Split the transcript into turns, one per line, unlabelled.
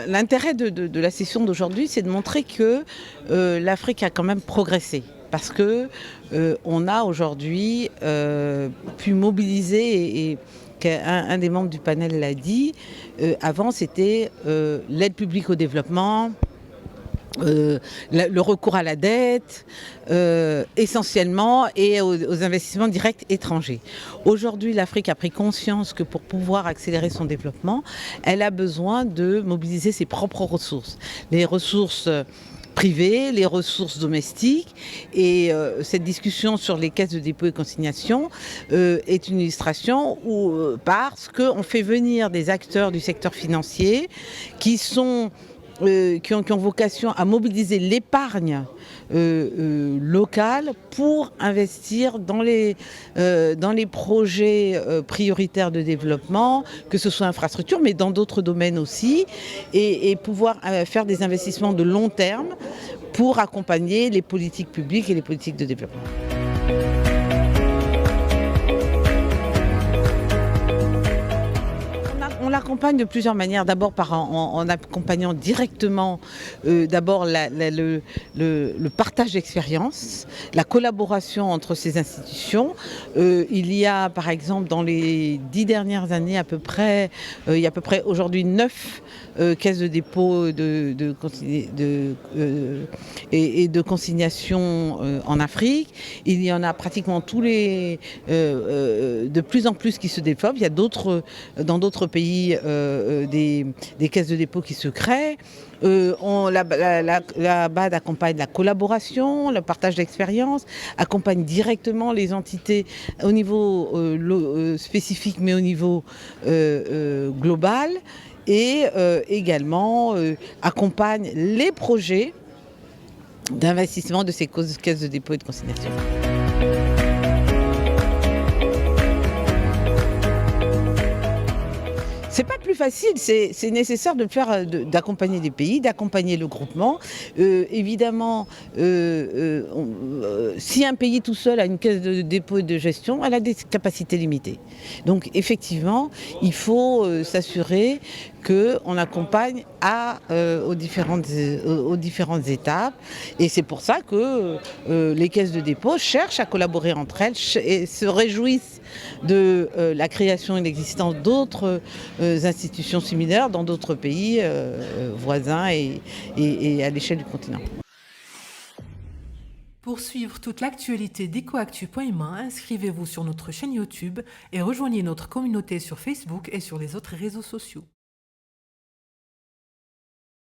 L'intérêt de la session d'aujourd'hui, c'est de montrer que l'Afrique a quand même progressé. Parce que on a aujourd'hui pu mobiliser, et qu'un des membres du panel l'a dit, avant c'était l'aide publique au développement, le recours à la dette, essentiellement, et aux investissements directs étrangers. Aujourd'hui, l'Afrique a pris conscience que pour pouvoir accélérer son développement, elle a besoin de mobiliser ses propres ressources. Les ressources privées, les ressources domestiques, et cette discussion sur les caisses de dépôt et consignation est une illustration parce qu'on fait venir des acteurs du secteur financier qui ont vocation à mobiliser l'épargne locale pour investir dans les projets prioritaires de développement, que ce soit infrastructure, mais dans d'autres domaines aussi, et pouvoir faire des investissements de long terme pour accompagner les politiques publiques et les politiques de développement. On l'accompagne de plusieurs manières. D'abord en accompagnant directement d'abord le partage d'expériences, la collaboration entre ces institutions. Il y a par exemple dans les 10 dernières années il y a à peu près aujourd'hui 9 caisses de dépôt et de consignation en Afrique. Il y en a pratiquement de plus en plus qui se développent. Il y a dans d'autres pays des caisses de dépôt qui se créent. La BAD accompagne la collaboration, le partage d'expérience, accompagne directement les entités au niveau spécifique, mais au niveau global, et également accompagne les projets d'investissement de ces caisses de dépôt et de consignation. C'est pas plus facile, c'est nécessaire de faire, d'accompagner des pays, d'accompagner le groupement. Évidemment, si un pays tout seul a une caisse de dépôt et de gestion, elle a des capacités limitées. Donc effectivement, il faut s'assurer qu'on accompagne aux différentes étapes. Et c'est pour ça que les caisses de dépôt cherchent à collaborer entre elles et se réjouissent de la création et l'existence d'autres institutions similaires dans d'autres pays voisins et à l'échelle du continent.
Pour suivre toute l'actualité d'EcoActu.ma, inscrivez-vous sur notre chaîne YouTube et rejoignez notre communauté sur Facebook et sur les autres réseaux sociaux.